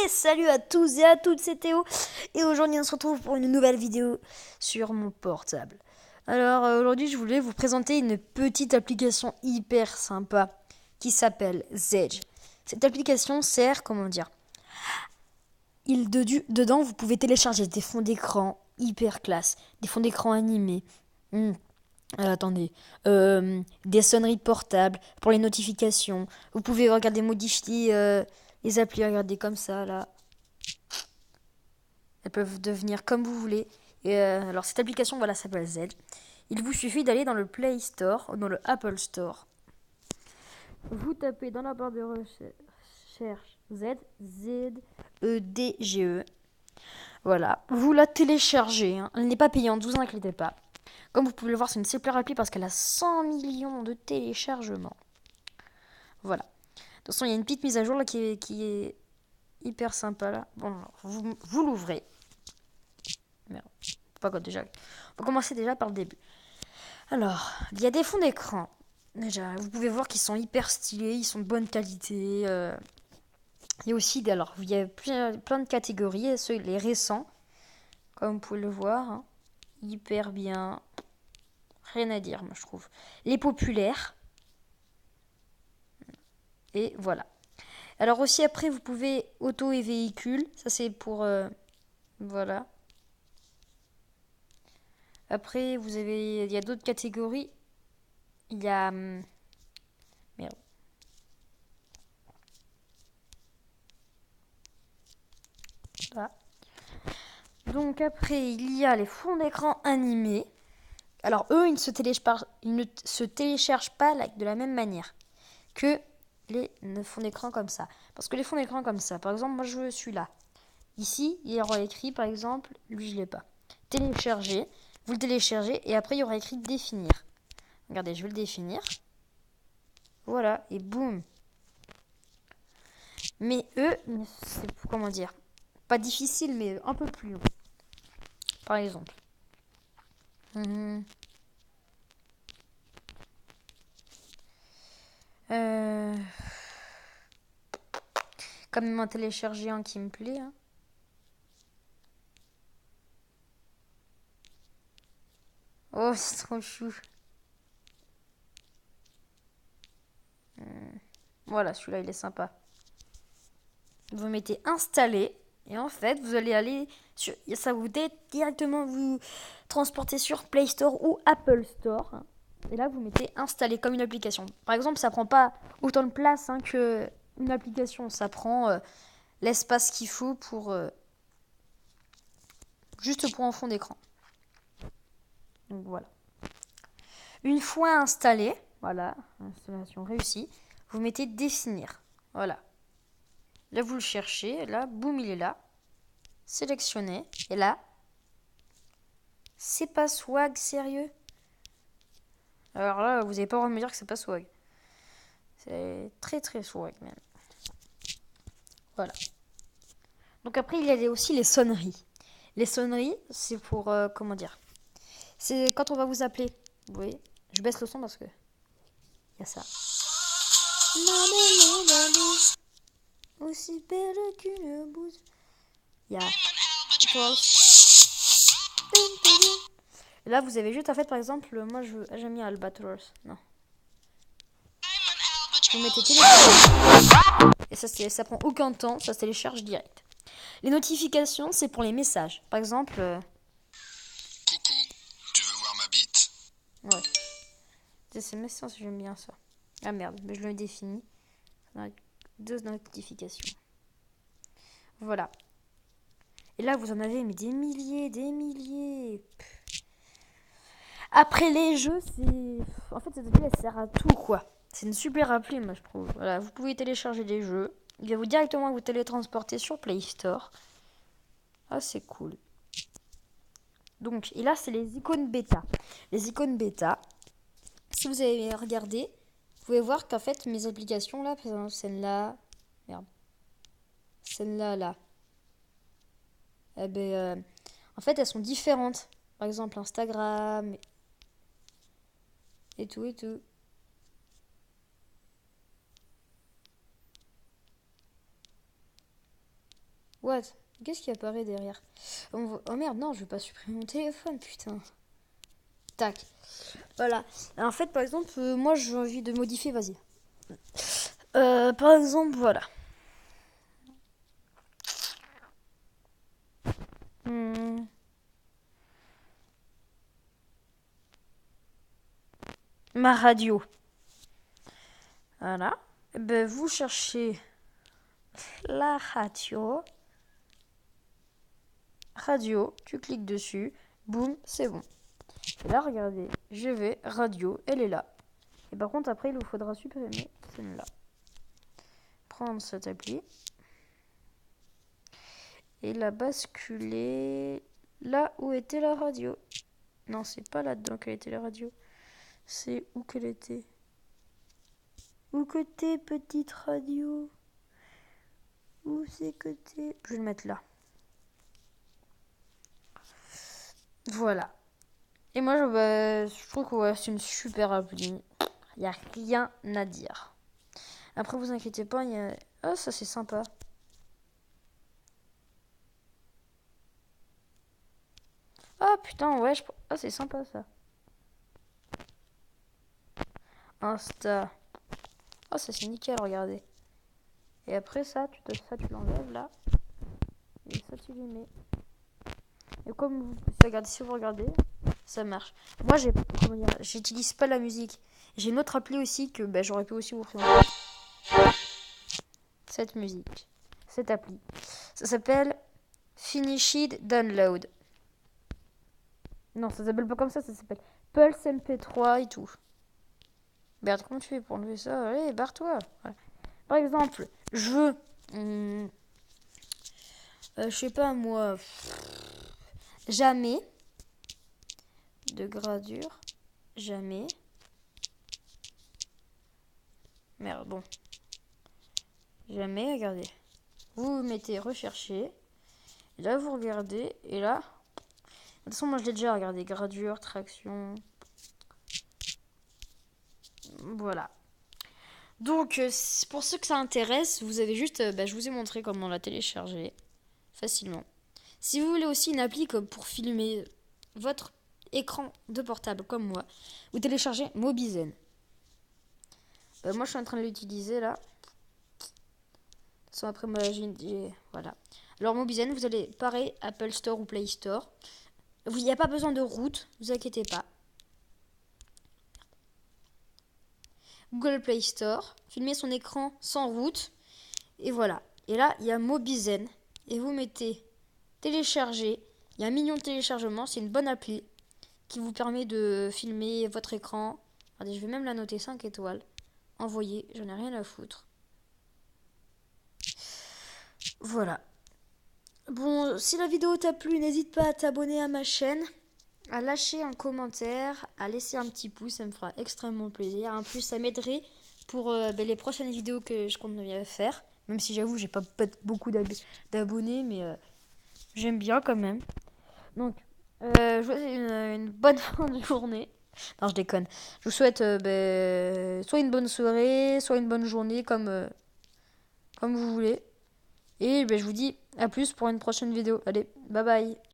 Et salut à tous et à toutes, c'est Théo. Et aujourd'hui on se retrouve pour une nouvelle vidéo sur mon portable. Alors aujourd'hui je voulais vous présenter une petite application hyper sympa qui s'appelle Zedge. Cette application sert, comment dire, dedans vous pouvez télécharger des fonds d'écran hyper classe, des fonds d'écran animés. Attendez, des sonneries portables pour les notifications. Vous pouvez regarder modifier les applis, regardez comme ça là. Elles peuvent devenir comme vous voulez. Et alors cette application, voilà, s'appelle Z. Il vous suffit d'aller dans le Play Store ou dans le Apple Store. Vous tapez dans la barre de recherche Z-E-D-G-E. Voilà, vous la téléchargez. Elle n'est pas payante, ne vous inquiétez pas. Comme vous pouvez le voir, c'est une super appli parce qu'elle a 100 millions de téléchargements. Voilà. De toute façon, il y a une petite mise à jour là qui est hyper sympa là. Bon, vous l'ouvrez. Merde. Pas quoi déjà. On va commencer déjà par le début. Alors, il y a des fonds d'écran. Déjà, vous pouvez voir qu'ils sont hyper stylés, ils sont de bonne qualité. Il y a aussi, alors, il y a plein de catégories. Les récents, comme vous pouvez le voir, hein, hyper bien. Rien à dire, moi je trouve. Les populaires. Et voilà. Alors aussi après, vous pouvez auto et véhicule. Ça c'est pour... voilà. Après, il y a d'autres catégories. Il y a... merde. Voilà. Donc après, il y a les fonds d'écran animés. Alors eux, ils ne se téléchargent pas de la même manière que les fonds d'écran comme ça. Parce que les fonds d'écran comme ça, par exemple, moi je suis là. Ici, il y aura écrit, par exemple, lui je l'ai pas. Télécharger. Vous le téléchargez et après il y aura écrit définir. Regardez, je vais le définir. Voilà, et boum. Mais eux, c'est comment dire, pas difficile, mais un peu plus long. Par exemple. Quand même un télécharger un qui me plaît. Hein. Oh, c'est trop chou. Voilà, celui-là, il est sympa. Vous mettez installer. Et en fait, vous allez aller sur... Ça vous directement vous transporter sur Play Store ou Apple Store. Et là, vous mettez installer comme une application. Par exemple, ça prend pas autant de place que une application. Ça prend l'espace qu'il faut pour... juste pour un fond d'écran. Donc voilà. Une fois installé, voilà, installation réussie, vous mettez définir. Voilà. Là, vous le cherchez. Là, boum, il est là. Sélectionnez. Et là, c'est pas swag, sérieux. Alors là, vous n'avez pas le droit de me dire que c'est pas swag. C'est très très swag même. Voilà. Donc après, il y a aussi les sonneries. Les sonneries, c'est pour, comment dire, c'est quand on va vous appeler. Vous voyez, je baisse le son parce que il y a ça. Aussi belle qu'une bouse. Il y a là, vous avez juste en fait, par exemple, moi j'aime bien Albatros. Non. Vous mettez télécharger. Et ça prend aucun temps, ça se télécharge direct. Les notifications, c'est pour les messages. Par exemple. Coucou, tu veux voir ma bite? Ouais. C'est message, j'aime bien ça. Ah merde, mais je le définis. Deux notifications. Voilà. Et là, vous en avez mais des milliers, des milliers. Après les jeux, c'est... En fait, cette appli, elle sert à tout, quoi. C'est une super appli, moi, je trouve. Voilà, vous pouvez télécharger des jeux. Il va vous directement vous télétransporter sur Play Store. Ah, c'est cool. Donc, et là, c'est les icônes bêta. Les icônes bêta, si vous avez regardé, vous pouvez voir qu'en fait, mes applications, là, par exemple, celle-là... Merde. Celle-là, là. Eh ben, en fait, elles sont différentes. Par exemple, Instagram... Et tout, et tout. What? Qu'est-ce qui apparaît derrière? Oh merde, non, je vais pas supprimer mon téléphone, putain. Tac. Voilà. En fait, par exemple, moi j'ai envie de modifier, vas-y. Par exemple, voilà. Hmm. Ma radio. Voilà. Ben, vous cherchez la radio. Radio, tu cliques dessus. Boum, c'est bon. Et là, regardez, je vais, radio, elle est là. Et par contre, après, il vous faudra supprimer celle-là. Prendre cette appli. Et la basculer là où était la radio. Non, c'est pas là-dedans qu'elle était la radio. C'est où qu'elle était. Où que t'es, petite radio? Où c'est que t'es? Je vais le mettre là. Voilà. Et moi, je trouve que ouais, c'est une super appli. Il n'y a rien à dire. Après, vous inquiétez pas, il y a... Ah, ça c'est sympa. Ah putain, ouais, ah, c'est sympa ça. Insta. Ah, ça c'est nickel, regardez. Et après ça, tu l'enlèves là. Et ça, tu les mets. Et comme regardez, si vous regardez, ça marche. Moi, j'utilise pas la musique. J'ai une autre appli aussi que j'aurais pu aussi vous présenter. Cette musique. Cette appli. Ça s'appelle Finished Download. Non, ça s'appelle pas comme ça s'appelle Pulse MP3 et tout. Merde, comment tu fais pour enlever ça? Allez, barre-toi. Voilà. Par exemple, je veux... je sais pas moi... Jamais. De gradure. Jamais. Merde, bon. Jamais, regardez. Vous mettez rechercher. Et là, vous regardez. Et là... De toute façon, moi, je l'ai déjà regardé. Gradure, traction... Voilà. Donc, pour ceux que ça intéresse, vous avez juste... je vous ai montré comment la télécharger facilement. Si vous voulez aussi une appli comme pour filmer votre écran de portable comme moi, vous téléchargez Mobizen. Moi, je suis en train de l'utiliser là. De toute façon, après, moi, voilà. Alors, Mobizen, vous allez, pareil, Apple Store ou Play Store. Il n'y a pas besoin de route, vous inquiétez pas. Google Play Store, filmer son écran sans route. Et voilà. Et là, il y a Mobizen. Et vous mettez télécharger. Il y a 1 million de téléchargements. C'est une bonne appli qui vous permet de filmer votre écran. Regardez, je vais même la noter 5 étoiles. Envoyer, j'en ai rien à foutre. Voilà. Bon, si la vidéo t'a plu, n'hésite pas à t'abonner à ma chaîne, à lâcher un commentaire, à laisser un petit pouce, ça me fera extrêmement plaisir. En plus, ça m'aiderait pour les prochaines vidéos que je compte faire. Même si j'avoue, j'ai pas beaucoup d'abonnés, mais j'aime bien quand même. Donc, je vous souhaite une bonne fin de journée. Non, je déconne. Je vous souhaite soit une bonne soirée, soit une bonne journée, comme vous voulez. Et je vous dis à plus pour une prochaine vidéo. Allez, bye bye.